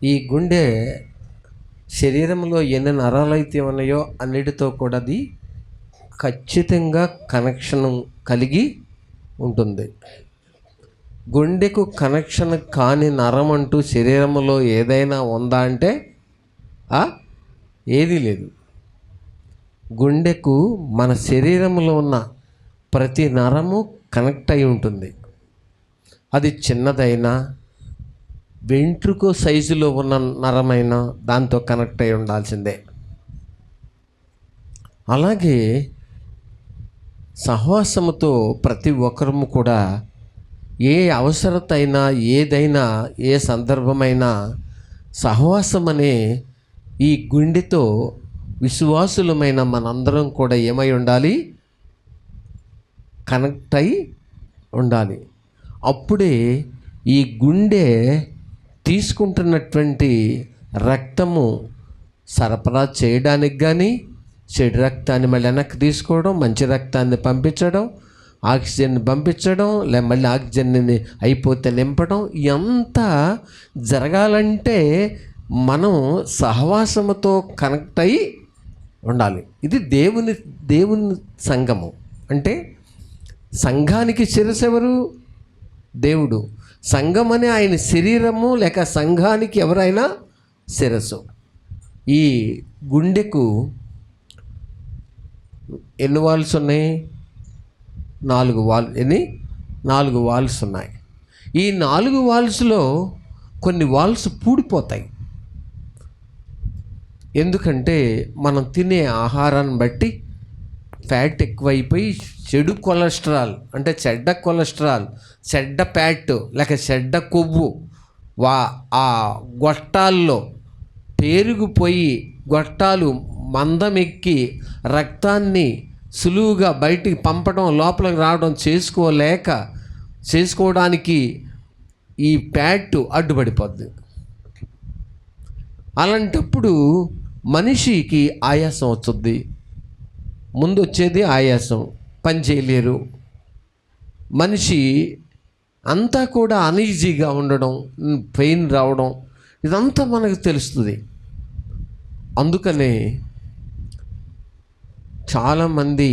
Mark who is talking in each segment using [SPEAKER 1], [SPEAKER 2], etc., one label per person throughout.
[SPEAKER 1] ఈ గుండె శరీరంలో ఎన్ని నరాలైతే ఉన్నాయో అన్నిటితో కూడా అది ఖచ్చితంగా కనెక్షన్ కలిగి ఉంటుంది. గుండెకు కనెక్షన్ కాని నరం అంటూ శరీరంలో ఏదైనా ఉందా అంటే ఏదీ లేదు. గుండెకు మన శరీరంలో ఉన్న ప్రతి నరము కనెక్ట్ అయి ఉంటుంది. అది చిన్నదైనా, వెంట్రుక సైజులో ఉన్న నరమైనా దాంతో కనెక్ట్ అయి ఉండాల్సిందే. అలాగే సహవాసముతో ప్రతి ఒక్కరము కూడా ఏ అవసరత అయినా, ఏదైనా, ఏ సందర్భమైనా సహవాసం అనే ఈ గుండెతో విశ్వాసులమైన మనందరం కూడా ఏమై ఉండాలి? కనెక్ట్ అయి ఉండాలి. అప్పుడే ఈ గుండె తీసుకుంటున్నటువంటి రక్తము సరఫరా చేయడానికి కానీ, చెడు రక్తాన్ని మళ్ళీ వెనక్కి తీసుకోవడం, మంచి రక్తాన్ని పంపించడం, ఆక్సిజన్ పంపించడం, మళ్ళీ ఆక్సిజన్ని అయిపోతే నింపడం, ఇదంతా జరగాలంటే మనం సహవాసముతో కనెక్ట్ అయి ఉండాలి. ఇది దేవుని సంఘము. అంటే సంఘానికి శిరస్సు ఎవరు? దేవుడు. సంఘం అనే ఆయన శరీరము, లేక సంఘానికి ఎవరైనా శిరస్సు. ఈ గుండెకు ఎన్ని వాల్స్ ఉన్నాయి? 4 వాల్స్ ఉన్నాయి. ఈ 4 వాల్స్లో కొన్ని వాల్స్ పూడిపోతాయి. ఎందుకంటే మనం తినే ఆహారాన్ని బట్టి ఫ్యాట్ ఎక్కువైపోయి చెడు కొలెస్ట్రాల్, అంటే చెడ్డ కొలెస్ట్రాల్, చెడ్డ ఫ్యాట్ లేక చెడ్డ కొవ్వు ఆ గొట్టాల్లో పేరుకుపోయి గొట్టాలు మందమెక్కి రక్తాన్ని సులువుగా బయటికి పంపడం, లోపలికి రావడం చేసుకోవడానికి ఈ ఫ్యాట్ అడ్డుపడిపోద్ది. అలాంటప్పుడు మనిషికి ఆయాసం వస్తుంది. ముందు వచ్చేది ఆయాసం, పని చేయలేరు. మనిషి అంతా కూడా అనీజీగా ఉండడం, పెయిన్ రావడం, ఇదంతా మనకు తెలుస్తుంది. అందుకనే చాలామంది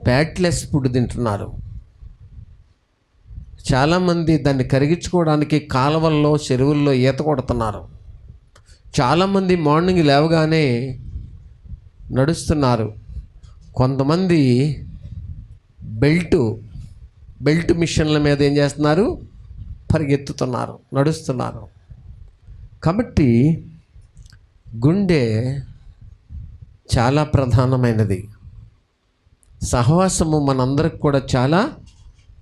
[SPEAKER 1] ఫ్యాట్లెస్ ఫుడ్ తింటున్నారు. చాలామంది దాన్ని కరిగించుకోవడానికి కాలువల్లో, చెరువుల్లో ఈత కొడుతున్నారు. చాలామంది మార్నింగ్ లేవగానే నడుస్తున్నారు. కొంతమంది బెల్ట్ మిషన్ల మీద ఏం చేస్తున్నారు? పరిగెత్తుతున్నారు, నడుస్తున్నారు. కాబట్టి గుండె చాలా ప్రధానమైనది. సహవాసము మనందరికి కూడా చాలా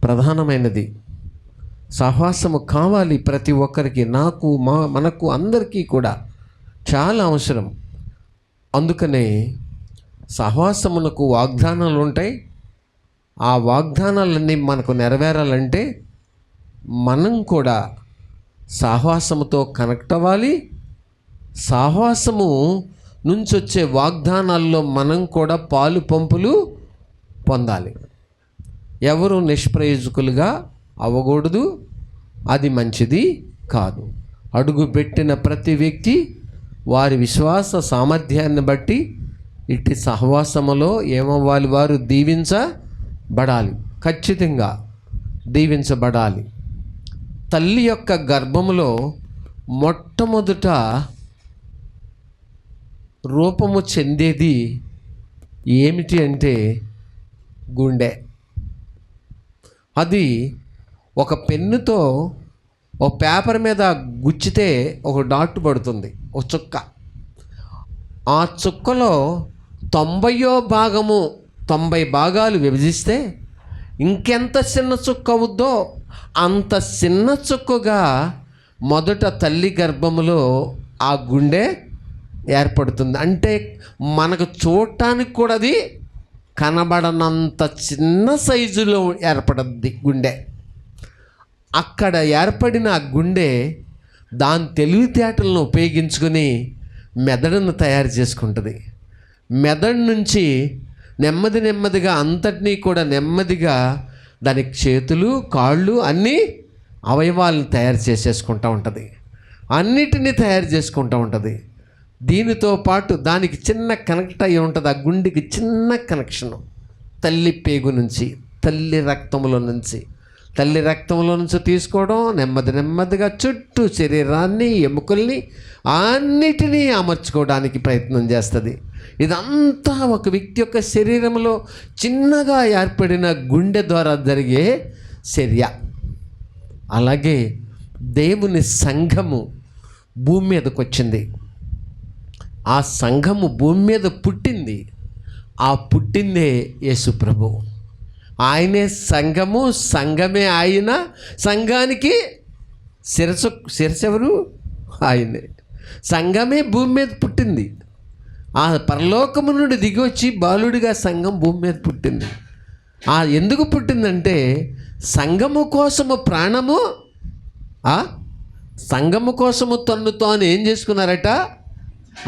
[SPEAKER 1] ప్రధానమైనది. సహవాసము కావాలి ప్రతి ఒక్కరికి, నాకు, మనకు, అందరికీ కూడా చాలా అవసరం. అందుకనే సహవాసమునకు వాగ్దానాలు ఉంటాయి. ఆ వాగ్దానాలన్నీ మనకు నెరవేరాలంటే మనం కూడా సహవాసముతో కనెక్ట్ అవ్వాలి. సహవాసము నుంచి వచ్చే వాగ్దానాల్లో మనం కూడా పాలు పంపులు పొందాలి. ఎవరు నిష్ప్రయోజకులుగా అవ్వకూడదు. అది మంచిది కాదు. అడుగు పెట్టిన ప్రతి వ్యక్తి వారి విశ్వాస సామర్థ్యాన్ని బట్టి ఇట్టి సహవాసములో ఏమవ్వాలి? వారు దీవించబడాలి. ఖచ్చితంగా దీవించబడాలి. తల్లి యొక్క గర్భములో మొట్టమొదట రూపము చెందేది ఏమిటి అంటే గుండె. అది ఒక పెన్నుతో ఒక పేపర్ మీద గుచ్చితే ఒక డాట్ పడుతుంది, ఒక చుక్క. ఆ చుక్కలో 90 భాగాలు విభజిస్తే ఇంకెంత చిన్న చుక్క అవుద్దో అంత చిన్న చుక్కగా మొదట తల్లి గర్భములో ఆ గుండె ఏర్పడుతుంది. అంటే మనకు చూడటానికి కూడా అది కనబడనంత చిన్న సైజులో ఏర్పడుద్ది గుండె. అక్కడ ఏర్పడిన ఆ గుండె దాని తెలివితేటలను ఉపయోగించుకొని మెదడును తయారు చేసుకుంటుంది. మెదడు నుంచి నెమ్మదిగా అంతటినీ కూడా నెమ్మదిగా దానికి చేతులు, కాళ్ళు, అన్నీ అవయవాలను తయారు చేసేసుకుంటూ ఉంటుంది. అన్నిటినీ తయారు చేసుకుంటూ ఉంటుంది. దీనితో పాటు దానికి చిన్న కనెక్ట్ అయ్యి ఉంటుంది, ఆ గుండెకి చిన్న కనెక్షను. తల్లి పేగు నుంచి, తల్లి రక్తంలో నుంచి తీసుకోవడం, నెమ్మదిగా చుట్టూ శరీరాన్ని, ఎముకల్ని అన్నిటినీ అమర్చుకోవడానికి ప్రయత్నం చేస్తుంది. ఇదంతా ఒక వ్యక్తి యొక్క శరీరంలో చిన్నగా ఏర్పడిన గుండె ద్వారా జరిగే చర్య. అలాగే దేవుని సంఘము భూమి మీదకి వచ్చింది. ఆ సంఘము భూమి మీద పుట్టింది. ఆ పుట్టిందే యేసు ప్రభు. ఆయనే సంఘము, సంఘమే ఆయన. సంఘానికి శిరస్సు ఎవరు? ఆయనే. సంఘమే భూమి మీద పుట్టింది. ఆ పరలోకము నుండి దిగి వచ్చి బాలుడిగా సంఘం భూమి మీద పుట్టింది. ఎందుకు పుట్టిందంటే సంఘము కోసము ప్రాణము, సంఘము కోసము తన్ను తాను ఏం చేసుకున్నారట?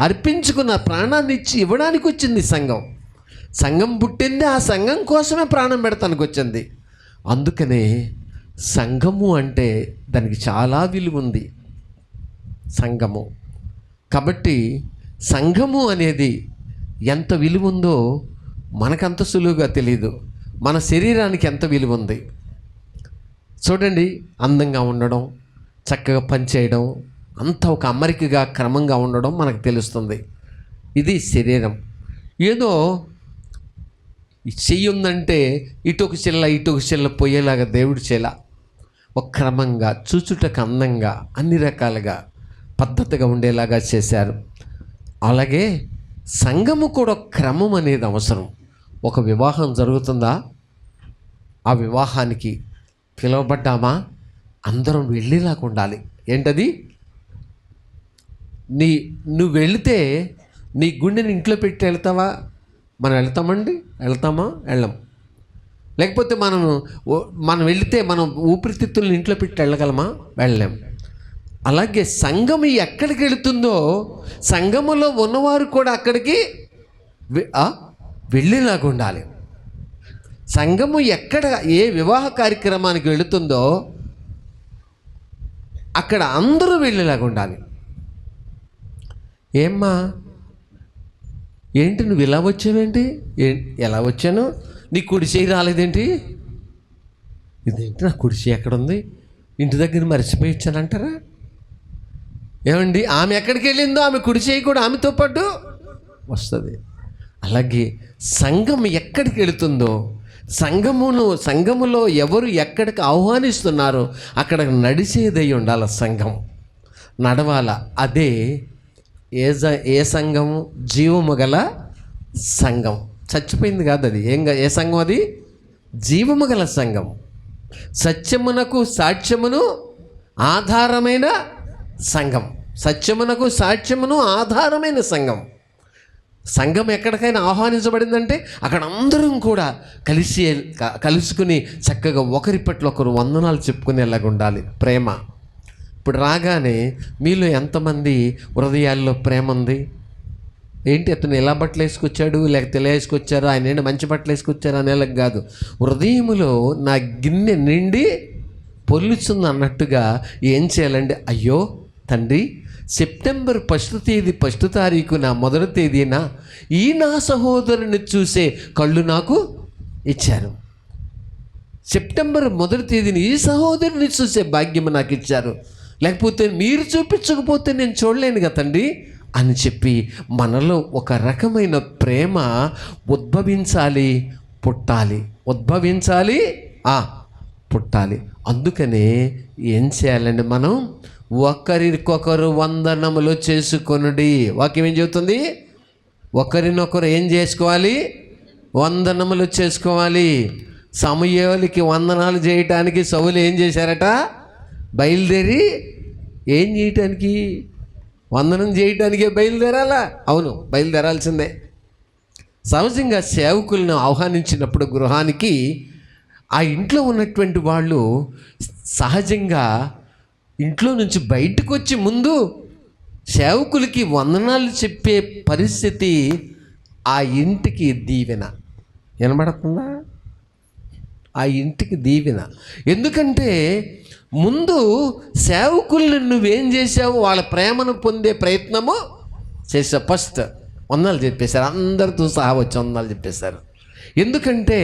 [SPEAKER 1] అర్పించుకున్న ప్రాణాన్ని ఇవ్వడానికి వచ్చింది సంఘం. సంఘం పుట్టింది ఆ సంఘం కోసమే ప్రాణం పెడతానికి వచ్చింది. అందుకనే సంఘము అంటే దానికి చాలా విలువ ఉంది, సంఘము. కాబట్టి సంఘము అనేది ఎంత విలువ ఉందో మనకంత సులువుగా తెలియదు. మన శరీరానికి ఎంత విలువ ఉంది చూడండి. అందంగా ఉండడం, చక్కగా పనిచేయడం, అంతా ఒక అమరికగా క్రమంగా ఉండడం మనకు తెలుస్తుంది. ఇది శరీరం. ఏదో చెయ్యి ఉందంటే ఇటొక చెల్ల పోయేలాగా దేవుడు చేయాల. ఒక క్రమంగా, చూచుటకు అందంగా, అన్ని రకాలుగా పద్ధతిగా ఉండేలాగా చేశారు. అలాగే సంఘము కూడా క్రమం అనేది అవసరం. ఒక వివాహం జరుగుతుందా, ఆ వివాహానికి పిలువబడ్డామా, అందరం వెళ్ళేలాగా ఉండాలి. ఏంటది? నువ్వు వెళితే నీ గుండెని ఇంట్లో పెట్టి వెళ్తావా? మనం వెళ్తామా? వెళ్ళం. లేకపోతే మనం వెళితే మనం ఊపిరితిత్తులను ఇంట్లో పెట్టి వెళ్ళగలమా? వెళ్ళలేం. అలాగే సంఘము ఎక్కడికి వెళుతుందో సంఘములో ఉన్నవారు కూడా అక్కడికి వెళ్ళేలాగా ఉండాలి. సంఘము ఏ వివాహ కార్యక్రమానికి వెళుతుందో అక్కడ అందరూ వెళ్ళేలాగా ఉండాలి. ఏమ్మా, ఏంటి నువ్వు ఇలా వచ్చావేంటి? ఎలా వచ్చాను? నీ కుడి చేయి రాలేదేంటి? ఇదేంటి, నా కుడి చేయి ఎక్కడుంది? ఇంటి దగ్గర మర్చిపోయి ఇచ్చానంటారా? ఏమండి, ఆమె ఎక్కడికి వెళ్ళిందో ఆమె కుడి చేయి కూడా ఆమెతో పాటు వస్తుంది. అలాగే సంఘం ఎక్కడికి వెళుతుందో సంఘములో ఎవరు ఎక్కడికి ఆహ్వానిస్తున్నారో అక్కడ నడిచేదై ఉండాలి. సంఘం నడవాల. అదే ఏ సంఘము? జీవము గల సంఘం. చచ్చిపోయింది కాదు అది. ఏ సంఘం అది? జీవము గల సంఘం. సత్యమునకు సాక్ష్యమును ఆధారమైన సంఘం. సత్యమునకు సాక్ష్యమును ఆధారమైన సంఘం. సంఘం ఎక్కడికైనా ఆహ్వానించబడిందంటే అక్కడ అందరం కూడా కలుసుకుని చక్కగా ఒకరి పట్ల ఒకరు వందనాలు చెప్పుకునేలాగా ఉండాలి. ప్రేమ. ఇప్పుడు రాగానే మీలో ఎంతమంది హృదయాల్లో ప్రేమ ఉంది? ఏంటి, అతను ఎలా బట్టలు వేసుకొచ్చాడు, లేకపోతే ఎలా వేసుకొచ్చారు, ఆయన ఏంటి మంచి బట్టలు వేసుకొచ్చారు అనేలాగా కాదు. హృదయంలో నా గిన్నె నిండి పొల్లుచుంది అన్నట్టుగా ఏం చేయాలండి? అయ్యో తండ్రి, సెప్టెంబర్ 1 తారీఖున 1వ తేదీన ఈ నా సహోదరుని చూసే కళ్ళు నాకు ఇచ్చారు. సెప్టెంబర్ 1వ తేదీన ఈ సహోదరుని చూసే భాగ్యం నాకు ఇచ్చారు. లేకపోతే మీరు చూపించకపోతే నేను చూడలేను కదండి అని చెప్పి మనలో ఒక రకమైన ప్రేమ ఉద్భవించాలి, పుట్టాలి. అందుకనే ఏం చేయాలండి? మనం ఒకరికొకరు వందనములు చేసుకొనుడి. వాక్యం ఏం చెబుతుంది? ఒకరినొకరు ఏం చేసుకోవాలి? వందనములు చేసుకోవాలి. సమూయేలుకి వందనాలు చేయటానికి సౌలు ఏం చేశారట? బయలుదేరి ఏం చేయటానికి? వందనం చేయటానికే బయలుదేరాలా? అవును, బయలుదేరాల్సిందే. సహజంగా సేవకులను ఆహ్వానించినప్పుడు గృహానికి ఆ ఇంట్లో ఉన్నటువంటి వాళ్ళు సహజంగా ఇంట్లో నుంచి బయటకు వచ్చి ముందు సేవకులకి వందనాలు చెప్పే పరిస్థితి ఆ ఇంటికి దీవెన. వినబడుతుందా? ఆ ఇంటికి దీవెన. ఎందుకంటే ముందు సేవకుల్ని నువ్వేం చేసావు, వాళ్ళ ప్రేమను పొందే ప్రయత్నము చేసావు. ఫస్ట్ వందనాలు చెప్పేశారు, అందరితో సహా వచ్చి వందనాలు చెప్పేశారు. ఎందుకంటే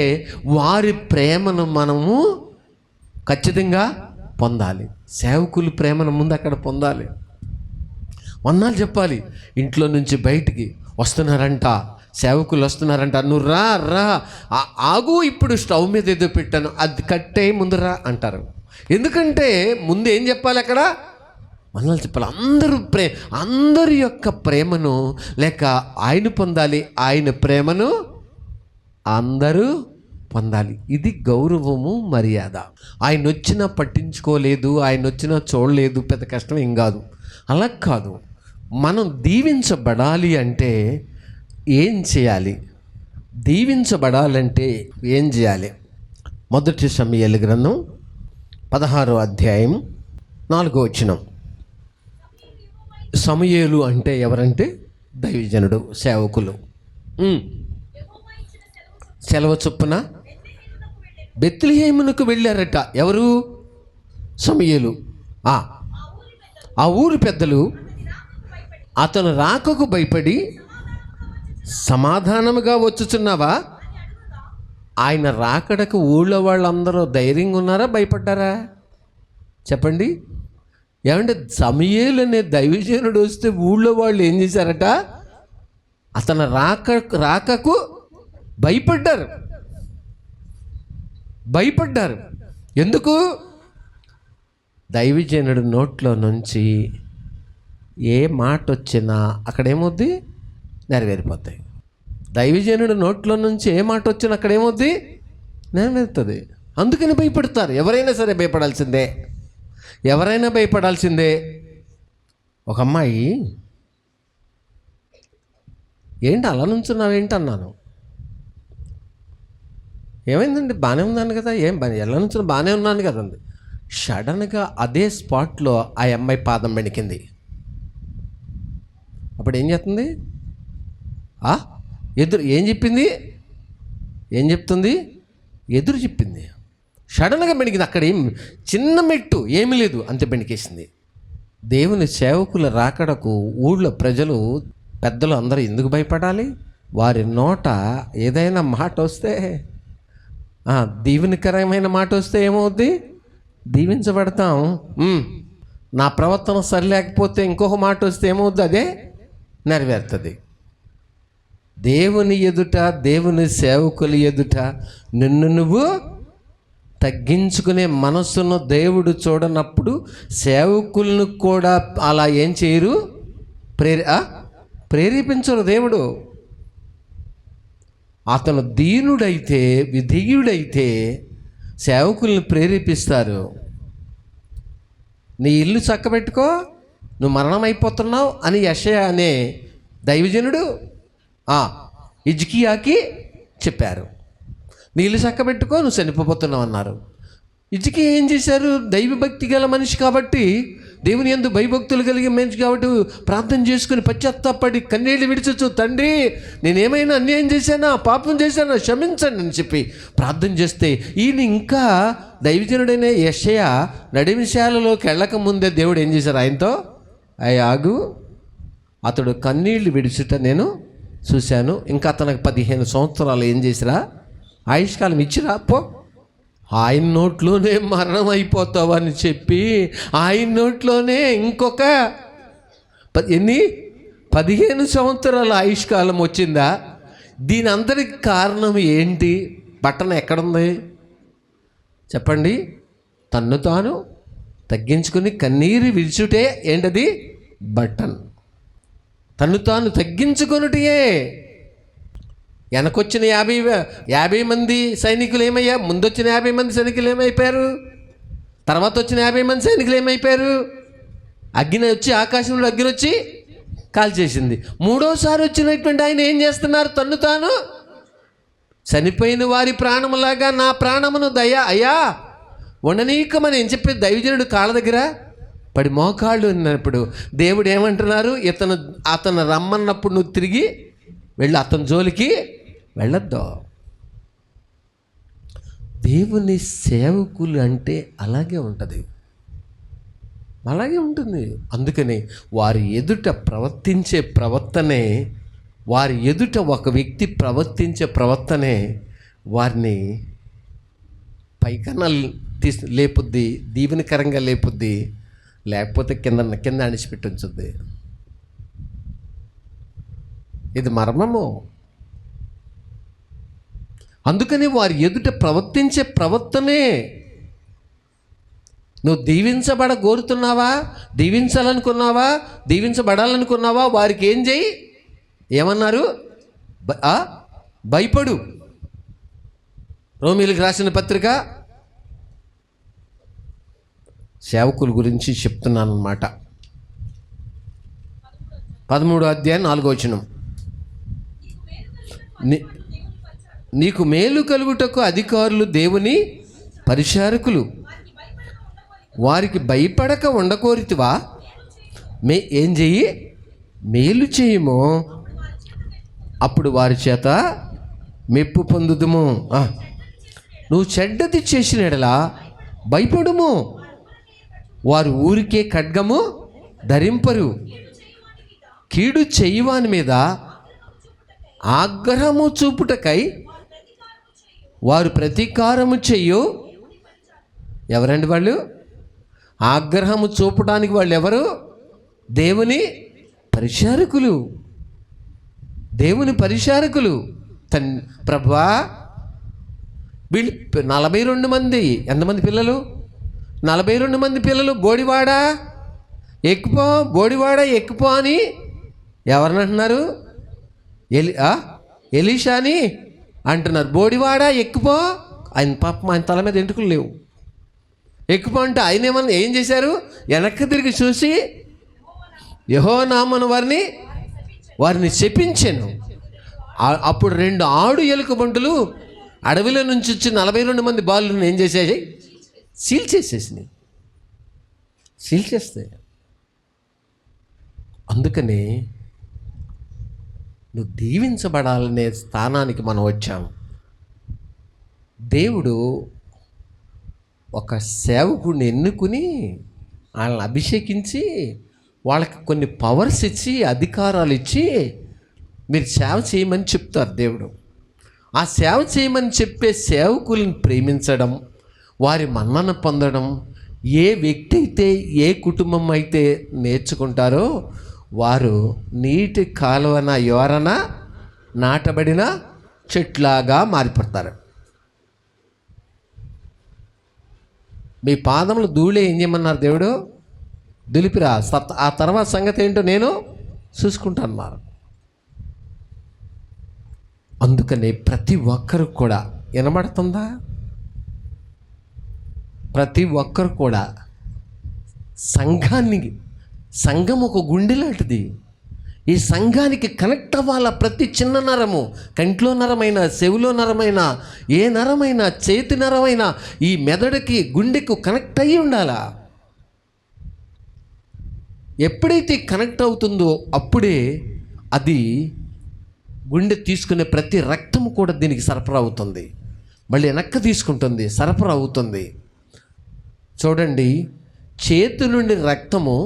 [SPEAKER 1] వారి ప్రేమను మనము ఖచ్చితంగా పొందాలి. సేవకులు ప్రేమను ముందు అక్కడ పొందాలి. వందనాలు చెప్పాలి. ఇంట్లో నుంచి బయటికి వస్తున్నారంట, సేవకులు వస్తున్నారంట, నువ్వు రా రా ఆగు, ఇప్పుడు స్టవ్ మీద ఏదో పెట్టాను, అది కట్టే ముందు రా అంటారు. ఎందుకంటే ముందు ఏం చెప్పాలి, అక్కడ వందనాలు చెప్పాలి. అందరి యొక్క ప్రేమను లేక ఆయన పొందాలి, ఆయన ప్రేమను అందరూ పొందాలి. ఇది గౌరవము, మర్యాద. ఆయన వచ్చినా పట్టించుకోలేదు, ఆయన వచ్చినా చూడలేదు, పెద్ద కష్టం ఏం కాదు. అలా కాదు. మనం దీవించబడాలి అంటే ఏం చేయాలి? దీవించబడాలంటే ఏం చేయాలి? మొదటి సమూయేలు గ్రంథం 16వ అధ్యాయం 4వ వచనం. సమూయేలు అంటే ఎవరంటే దైవజనుడు, సేవకులు. సెలవు చొప్పున బెత్లెహేమునకు వెళ్ళారట. ఎవరు? సమూయేలు. ఆ ఊరి పెద్దలు అతను రాకకు భయపడి, సమాధానముగా వచ్చుచున్నావా? ఆయన రాకడకు ఊళ్ళో వాళ్ళందరూ ధైర్యంగా ఉన్నారా, భయపడ్డారా? చెప్పండి. ఏమంటే సమూయేలు అనే దైవజనుడు వస్తే ఊళ్ళో వాళ్ళు ఏం చేశారట? అతను రాకకు భయపడ్డారు. ఎందుకు? దైవజనుడు నోట్లో నుంచి ఏ మాట వచ్చినా అక్కడేమవుద్ది? నెరవేరిపోతాయి. దైవజనుడు నోట్లో నుంచి ఏ మాట వచ్చినా అక్కడేమవుద్ది? నెరవేరుతుంది. అందుకని భయపడతారు. ఎవరైనా సరే భయపడాల్సిందే. ఒక అమ్మాయి, ఏంటి అలా నుంచున్నావేంటి అన్నాను. ఏమైందండి? బాగానే ఉన్నాను కదా, ఏం ఎలా నుంచి బాగానే ఉన్నాను కదండి. సడన్గా అదే స్పాట్లో ఆ అమ్మాయి పాదం బెణికింది. అప్పుడు ఏం చేస్తుంది? ఏం చెప్తుంది? ఎదురు చెప్పింది. సడన్గా బెణికింది. అక్కడ చిన్న మెట్టు ఏమీ లేదు, అంతే బెణికేసింది. దేవుని సేవకుల రాకడకు ఊళ్ళో ప్రజలు, పెద్దలు అందరూ ఎందుకు భయపడాలి? వారి నోట ఏదైనా మాట వస్తే, దీవెనకరమైన మాట వస్తే ఏమవుద్ది? దీవించబడతాం. నా ప్రవర్తన సరిలేకపోతే ఇంకొక మాట వస్తే ఏమవుద్ది? అదే నెరవేరుతుంది. దేవుని ఎదుట, దేవుని సేవకుల ఎదుట నిన్ను నువ్వు తగ్గించుకునే మనస్సును దేవుడు చూడనప్పుడు సేవకులను కూడా అలా ఏం చేయరు? ప్రేరేపించరు. దేవుడు అతను దీనుడైతే, విధేయుడైతే సేవకుల్ని ప్రేరేపిస్తారు. నీ ఇల్లు చక్కబెట్టుకో, నువ్వు మరణం అయిపోతున్నావు అని యెషయా అనే దైవజనుడు హిజ్కియాకి చెప్పారు. నీ ఇల్లు చక్కబెట్టుకో, నువ్వు చనిపోతున్నావు అన్నారు. హిజ్కియా ఏం చేశారు? దైవభక్తి గల మనిషి కాబట్టి, దేవుని యందు భయభక్తులు కలిగే మనిషి కాబట్టి ప్రార్థన చేసుకుని పశ్చాత్తాపడి కన్నీళ్ళు విడిచొచ్చు, తండ్రి నేనేమైనా అన్యాయం చేశానా, పాపం చేశానా, క్షమించండి అని చెప్పి ప్రార్థన చేస్తే, ఈయన ఇంకా దైవజనుడైన యెషయా నడిమిశాలలోకి వెళ్ళక ముందే దేవుడు ఏం చేశారు? ఆయనతో ఆగు, అతడు కన్నీళ్లు విడిచుట నేను చూశాను, ఇంకా అతనికి 15 సంవత్సరాలు ఏం చేసిరా? ఆయుష్కాలం ఇచ్చిరా, పో. ఆయన నోట్లోనే మరణం అయిపోతావని చెప్పి ఆయన నోట్లోనే ఇంకొక 15 సంవత్సరాల ఆయుష్కాలం వచ్చిందా? దీని అందరికి కారణం ఏంటి? బట్టన ఎక్కడుంది చెప్పండి? తన్ను తాను తగ్గించుకుని కన్నీరు విడిచుటే ఏంటది? బట్టన్. తన్ను తాను తగ్గించుకొనుటే. వెనకొచ్చిన 50 మంది సైనికులు ఏమయ్యా? ముందొచ్చిన 50 మంది సైనికులు ఏమైపోయారు? తర్వాత వచ్చిన 50 మంది సైనికులు ఏమైపోయారు? అగ్ని వచ్చి, ఆకాశంలో అగ్ని వచ్చి కాల్చేసింది. మూడోసారి వచ్చినటువంటి ఆయన ఏం చేస్తున్నారు? తన్ను తాను చనిపోయిన వారి ప్రాణములాగా నా ప్రాణమును అయ్యా ఉండనీకమని ఏం చెప్పి దైవజనుడు కాళ్ళ దగ్గర పడి మోకాళ్ళు ఉన్నప్పుడు దేవుడు ఏమంటున్నారు? అతను రమ్మన్నప్పుడు నువ్వు తిరిగి వెళ్ళి అతని జోలికి వెళ్ళొద్దు. దేవుని సేవకులు అంటే అలాగే ఉంటుంది, అలాగే ఉంటుంది. అందుకని వారి ఎదుట ప్రవర్తించే ప్రవర్తనే, వారి ఎదుట ఒక వ్యక్తి ప్రవర్తించే ప్రవర్తనే వారిని పైకన్నా లేపుద్ది, దీవెనకరంగా లేపుద్ది, లేకపోతే కింద అణిచిపెట్టి ఉంచుద్ది. ఇది మర్మము. అందుకని వారి ఎదుట ప్రవర్తించే ప్రవర్తనే. నువ్వు దీవించబడ కోరుతున్నావా, దీవించాలనుకున్నావా, దీవించబడాలనుకున్నావా, వారికి ఏం చేయి? ఏమన్నారు? భయపడు. రోమీయులకు రాసిన పత్రిక సేవకుల గురించి చెప్తున్నాను అన్నమాట. 13వ అధ్యాయం 4వ వచనం. నీకు మేలు కలుగుటకు అధికారులు దేవుని పరిచారకులు, వారికి భయపడక ఉండకోరితివా? ఏం చెయ్యి? మేలు చేయము, అప్పుడు వారి చేత మెప్పు పొందుదుము. నువ్వు చెడ్డది చేసిన యెడల భయపడుము, వారు ఊరికే ఖడ్గము ధరింపరు. కీడు చేయువాని మీద ఆగ్రహము చూపుటకై వారు ప్రతీకారము చెయ్యు. ఎవరండి వాళ్ళు? ఆగ్రహము చూపడానికి వాళ్ళు ఎవరు? దేవుని పరిచారకులు. దేవుని పరిచారకులు. ప్రభువా, వీళ్ళు 42 మంది, ఎంతమంది పిల్లలు? 42 మంది పిల్లలు. బోడివాడా ఎక్కుపో, బోడివాడా ఎక్కుపో అని ఎవరిని అంటున్నారు? ఎలీషాని అంటున్నారు. బోడివాడా ఎక్కుపో. ఆయన పాపం, ఆయన తల మీద ఎంటుకలు లేవు. ఎక్కుపో అంటే ఆయన ఏం చేశారు? వెనక్కి తిరిగి చూసి యెహోవా నామమున వారిని శపించాను. అప్పుడు 2 ఆడు ఎలుక బంటులు అడవిలో నుంచి వచ్చి 42 మంది బాలులను ఏం చేసేసాయి? సీల్ చేసేసినాయి. సీల్ చేస్తాయి. అందుకని నువ్వు దీవించబడాలనే స్థానానికి మనం వచ్చాము. దేవుడు ఒక సేవకుడిని ఎన్నుకుని వాళ్ళని అభిషేకించి వాళ్ళకి కొన్ని పవర్స్ ఇచ్చి, అధికారాలు ఇచ్చి, మీరు సేవ చేయమని చెప్తారు దేవుడు. ఆ సేవ చేయమని చెప్పే సేవకులను ప్రేమించడం, వారి మన్నన పొందడం ఏ వ్యక్తి అయితే, ఏ కుటుంబం అయితే నేర్చుకుంటారో వారు నీటి కాలువన ఎవరన నాటబడిన చెట్లాగా మారిపోతారు. మీ పాదములు ధూళి ఏం చేయమన్నారు దేవుడు? దులిపిరా, ఆ తర్వాత సంగతి ఏంటో నేను చూసుకుంటాను. అందుకని ప్రతి ఒక్కరు కూడా, వినబడుతుందా? ప్రతి ఒక్కరు కూడా సంఘం ఒక గుండె లాంటిది. ఈ సంఘానికి కనెక్ట్ అవ్వాల ప్రతి చిన్న నరము, కంట్లో నరమైన, చెవిలో నరమైన, ఏ నరమైన, చేతి నరమైన ఈ మెదడుకి, గుండెకు కనెక్ట్ అయ్యి ఉండాలా. ఎప్పుడైతే కనెక్ట్ అవుతుందో అప్పుడే అది గుండె తీసుకునే ప్రతి రక్తము కూడా దీనికి సరఫరా అవుతుంది, మళ్ళీ వెనక్కి తీసుకుంటుంది, సరఫరా అవుతుంది. చూడండి, చేతి నుండి రక్తము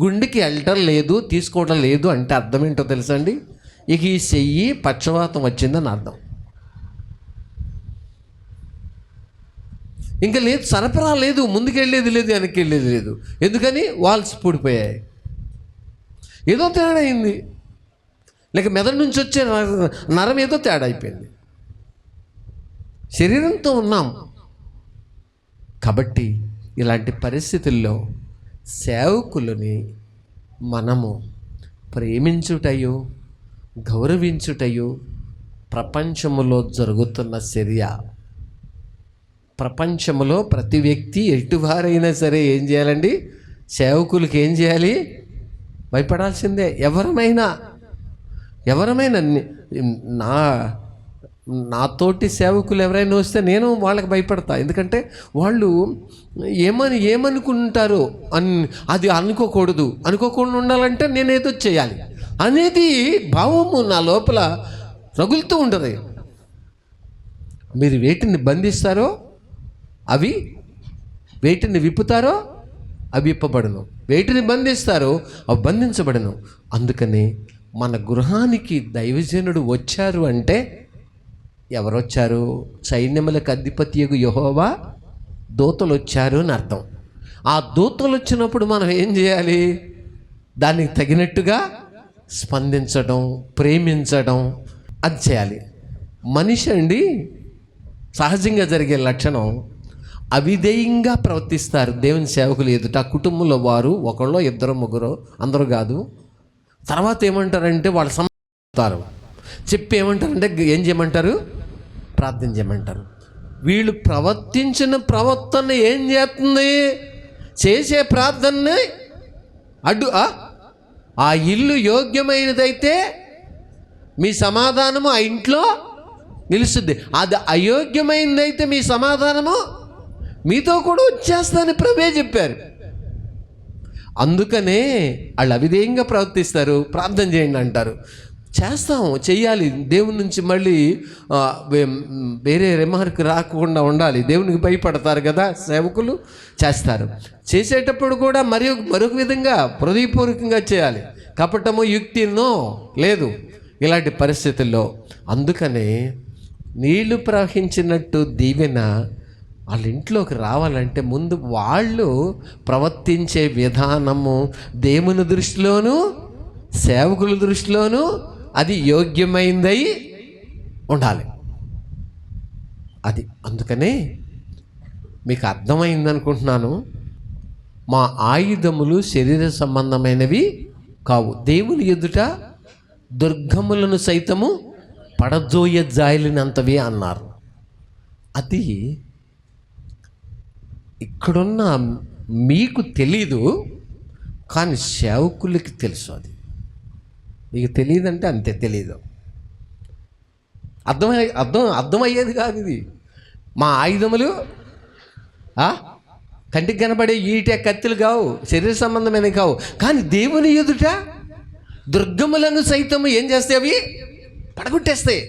[SPEAKER 1] గుండెకి వెళ్ళటం లేదు, తీసుకోవడం లేదు అంటే అర్థం ఏంటో తెలుసా అండి? ఇక ఈ చెయ్యి పక్షవాతం వచ్చిందని అర్థం. ఇంకా లేదు, సరఫరా లేదు, ముందుకు వెళ్ళేది లేదు, వెనక్కి వెళ్ళేది లేదు. ఎందుకని? వాల్స్ పూడిపోయాయి. ఏదో తేడా అయింది, లేక మెదడు నుంచి వచ్చే నరం ఏదో తేడా అయిపోయింది. శరీరంతో ఉన్నాం కాబట్టి ఇలాంటి పరిస్థితుల్లో సేవకులని మనము ప్రేమించుటయు, గౌరవించుటయు ప్రపంచములో జరుగుతున్న చర్య. ప్రపంచంలో ప్రతి వ్యక్తి ఎటువారైనా సరే ఏం చేయాలండి? సేవకులకి ఏం చేయాలి? భయపడాల్సిందే. ఎవరమైనా నాతోటి సేవకులు ఎవరైనా వస్తే నేను వాళ్ళకి భయపడతా. ఎందుకంటే వాళ్ళు ఏమనుకుంటారో అది అనుకోకుండా ఉండాలంటే నేను ఏదో చేయాలి అనేది భావము నా లోపల రగులుతూ ఉంటుంది. మీరు వేటిని బంధిస్తారో అవి వేటిని విప్పుతారో అవి విప్పబడును, వేటిని బంధిస్తారో అవి బంధించబడును. అందుకని మన గృహానికి దైవజనుడు వచ్చారు అంటే ఎవరొచ్చారు? సైన్యములకు అధిపతియగు యెహోవా దూతలు వచ్చారు అని అర్థం. ఆ దూతలు వచ్చినప్పుడు మనం ఏం చేయాలి? దానికి తగినట్టుగా స్పందించడం, ప్రేమించడం, అది చేయాలి. మనిషి అండి సహజంగా జరిగే లక్షణం అవిధేయంగా ప్రవర్తిస్తారు దేవుని సేవకులు ఎదుట. కుటుంబంలో వారు ఒకళ్ళో ఇద్దరు ముగ్గురు, అందరూ కాదు. తర్వాత ఏమంటారంటే వాళ్ళు చెప్తారు, చెప్పి ఏమంటారంటే ఏం చేయమంటారు? ప్రార్థన చేయమంటారు. వీళ్ళు ప్రవర్తించిన ప్రవర్తన ఏం చేస్తుంది? చేసే ప్రార్థనని అడ్డు. ఆ ఇల్లు యోగ్యమైనదైతే మీ సమాధానము ఆ ఇంట్లో నిలుస్తుంది. అది అయోగ్యమైనదైతే మీ సమాధానము మీతో కూడా వచ్చేస్తుందని ప్రభువే చెప్పారు. అందుకనే వాళ్ళు అవిధేయంగా ప్రవర్తిస్తారు. ప్రార్థన చేయండి అంటారు. చేస్తాం, చెయ్యాలి. దేవుని నుంచి మళ్ళీ వేరే రిమార్క్ రాకుండా ఉండాలి. దేవునికి భయపడతారు కదా సేవకులు, చేస్తారు. చేసేటప్పుడు కూడా మరొక విధంగా హృదయపూర్వకంగా చేయాలి. కపటము యుక్తినో లేదు ఇలాంటి పరిస్థితుల్లో. అందుకనే నీళ్లు ప్రవహించినట్టు దీవెన వాళ్ళ ఇంట్లోకి రావాలంటే ముందు వాళ్ళు ప్రవర్తించే విధానము దేవుని దృష్టిలోనూ సేవకుల దృష్టిలోనూ అది యోగ్యమైందై ఉండాలి. అది అందుకనే మీకు అర్థమైందనుకుంటున్నాను. మా ఆయుధములు శరీర సంబంధమైనవి కావు, దేవుని ఎదుట దుర్గములను సైతము పడజోయ జాయలినంతవి అన్నారు. అది ఇక్కడున్న మీకు తెలీదు, కానీ సేవకులకి తెలుసు. అది మీకు తెలియదంటే అంతే, తెలీదు. అర్థమయ్యేది కాదు. ఇది మా ఆయుధములు కంటికి కనబడే ఈటే కత్తులు కావు, శరీర సంబంధమైనవి కావు. కానీ దేవుని ఎదుట దుర్గములను సైతము ఏం చేస్తాయి? అవి పడగొట్టేస్తాయి.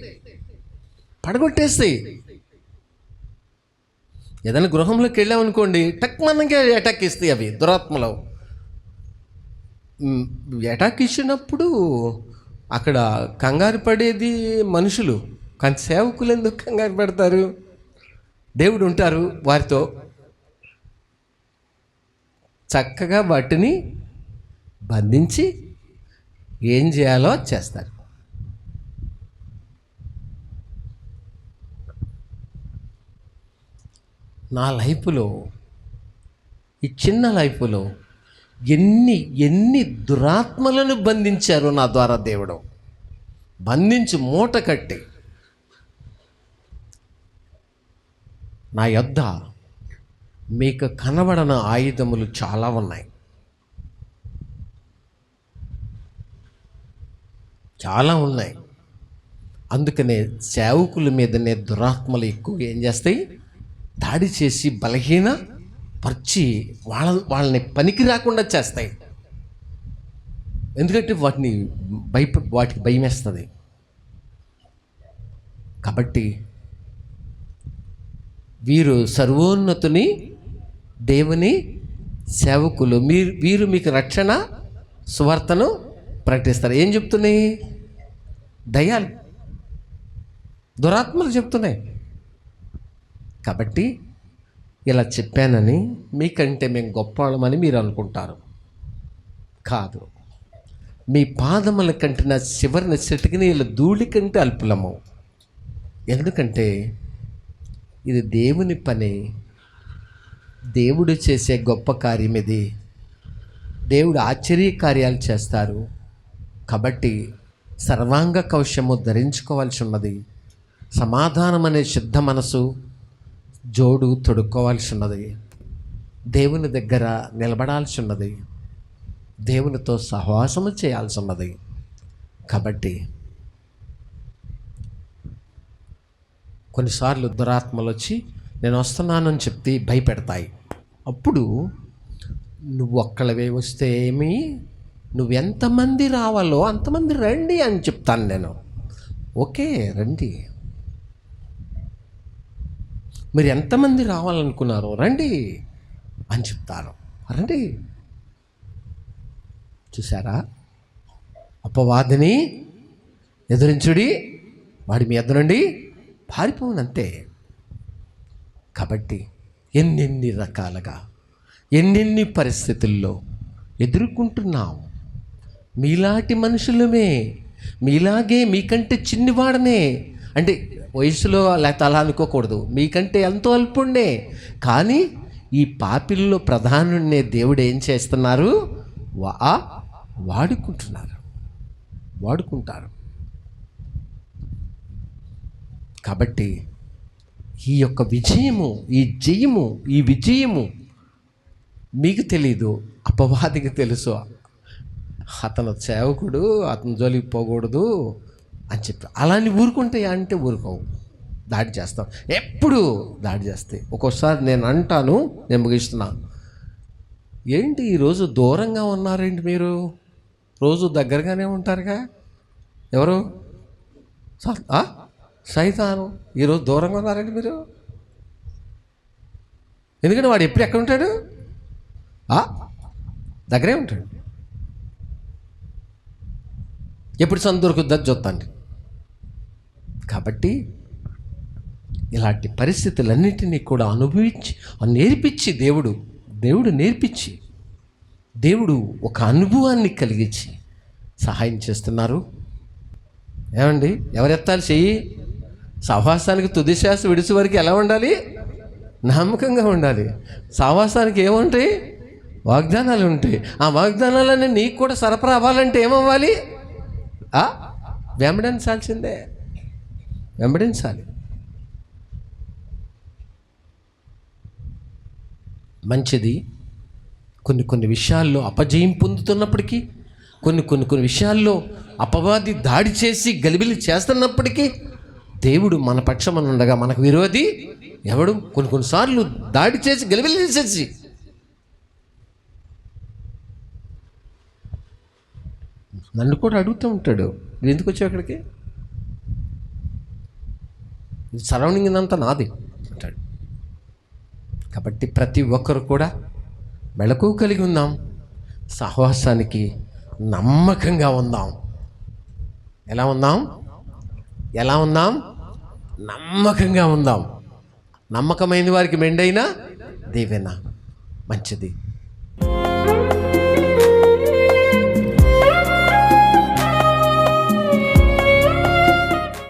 [SPEAKER 1] ఏదైనా గృహంలోకి వెళ్ళామనుకోండి, టక్మన్నంగా అటాక్ ఇస్తాయి అవి దురాత్మలు. అటాక్ ఇచ్చినప్పుడు అక్కడ కంగారు పడేది మనుషులు, కానీ సేవకులు ఎందుకు కంగారు పడతారు? దేవుడు ఉంటారు వారితో, చక్కగా వాటిని బంధించి ఏం చేయాలో చేస్తారు. నా లైఫ్లో, ఈ చిన్న లైఫ్లో ఎన్ని దురాత్మలను బంధించారో నా ద్వారా దేవుడు బంధించి మూట కట్టి నా యొద్ద మీకు కనబడని ఆయుధములు చాలా ఉన్నాయి, చాలా ఉన్నాయి. అందుకనే సేవకుల మీదనే దురాత్మలు ఎక్కువ ఏం చేస్తాయి? దాడి చేసి బలహీన పరిచి వాళ్ళని పనికి రాకుండా చేస్తాయి. ఎందుకంటే వాటికి భయం వేస్తుంది. కాబట్టి వీరు సర్వోన్నతుని దేవుని సేవకులు, వీరు మీకు రక్షణ సువార్తను ప్రకటిస్తారు. ఏం చెప్తున్నాయి? దయ్యాలు, దురాత్మలు చెప్తున్నాయి. కాబట్టి ఇలా చెప్పానని మీకంటే మేము గొప్పవాళ్ళమని మీరు అనుకుంటారు. కాదు, మీ పాదముల కంటే నా చివరిన చెట్టుకుని ఇలా ధూళి కంటే అల్పులము. ఎందుకంటే ఇది దేవుని పని, దేవుడు చేసే గొప్ప కార్యం ఇది. దేవుడు ఆశ్చర్య కార్యాలు చేస్తారు. కాబట్టి సర్వాంగ కవచము ధరించుకోవాల్సి ఉన్నది. సమాధానం అనే శుద్ధ మనసు జోడు తొడుక్కోవాల్సి ఉన్నది. దేవుని దగ్గర నిలబడాల్సి ఉన్నది. దేవునితో సహవాసము చేయాల్సి ఉన్నది. కాబట్టి కొన్నిసార్లు దురాత్మలు వచ్చి నేను వస్తున్నాను అని చెప్తే భయపెడతాయి. అప్పుడు నువ్వు ఒక్కళ్ళవే వస్తే ఏమి, నువ్వెంతమంది రావాలో అంతమంది రండి అని చెప్తాను నేను. ఓకే రండి. మీరు ఎంతమంది రావాలనుకున్నారో రండి అని చెప్తారు. రండి. చూసారా, అపవాదిని ఎదురించుడి, వాడి మీ ఎదురు నుండి పారిపోనంతే. కాబట్టి ఎన్నెన్ని రకాలుగా ఎన్నెన్ని పరిస్థితుల్లో ఎదుర్కొంటున్నాం. మీలాంటి మనుషులమే, మీలాగే మీకంటే చిన్నవాడనే, అంటే వయసులో లేకపోతే అలా అనుకోకూడదు, మీకంటే ఎంతో అల్పుండే. కానీ ఈ పాపిల్లో ప్రధానుడినే దేవుడు ఏం చేస్తున్నారు? వాడుకుంటారు. కాబట్టి ఈ యొక్క విజయము, ఈ జయము, ఈ విజయము మీకు తెలీదు, అపవాదికి తెలుసు. అతను సేవకుడు, అతను జోలికి పోకూడదు అని చెప్పి అలా అని ఊరుకుంటాయా అంటే ఊరుకోవు, దాడి చేస్తాం. ఎప్పుడు దాడి చేస్తాయి. ఒక్కోసారి నేను అంటాను, నేను ముగిస్తున్నా, ఏంటి ఈరోజు దూరంగా ఉన్నారేంటి మీరు? రోజు దగ్గరగానే ఉంటారుగా. ఎవరు? సైతాను. ఈరోజు దూరంగా ఉన్నారండి మీరు. ఎందుకంటే వాడు ఎప్పుడు ఎక్కడ ఉంటాడు? దగ్గరే ఉంటాడు. ఎప్పుడు సందు దొరుకుద్దని చూస్తాండి. కాబట్టి ఇలాంటి పరిస్థితులన్నిటినీ కూడా నేర్పించి దేవుడు ఒక అనుభవాన్ని కలిగించి సహాయం చేస్తున్నారు. ఏమండి, ఎవరెత్తాలి చెయ్యి? సహవాసానికి తుది శ్వాస విడిచి వరకు ఎలా ఉండాలి? నమ్మకంగా ఉండాలి. సహవాసానికి ఏముంటాయి? వాగ్దానాలు ఉంటాయి. ఆ వాగ్దానాలన్నీ నీకు కూడా సరఫరా అవ్వాలంటే ఏమవ్వాలి? వెంబడించాలి. మంచిది. కొన్ని విషయాల్లో అపజయం పొందుతున్నప్పటికీ, కొన్ని విషయాల్లో అపవాది దాడి చేసి గలిబిలి చేస్తున్నప్పటికీ దేవుడు మన పక్షమని ఉండగా మనకు విరోధి ఎవడు? కొన్నిసార్లు దాడి చేసి గలిబిలి చేసేసి నన్ను కూడా అడుగుతూ ఉంటాడు, నువ్వు ఎందుకు వచ్చావు అక్కడికి? సరౌండింగ్ అంతా నాది అంటాడు. కాబట్టి ప్రతి ఒక్కరు కూడా మెళకువ కలిగి ఉందాం, సహవాసానికి నమ్మకంగా ఉందాం. ఎలా ఉందాం? నమ్మకంగా ఉందాం. నమ్మకమైన వారికి మెండైన దీవెన. మంచిది.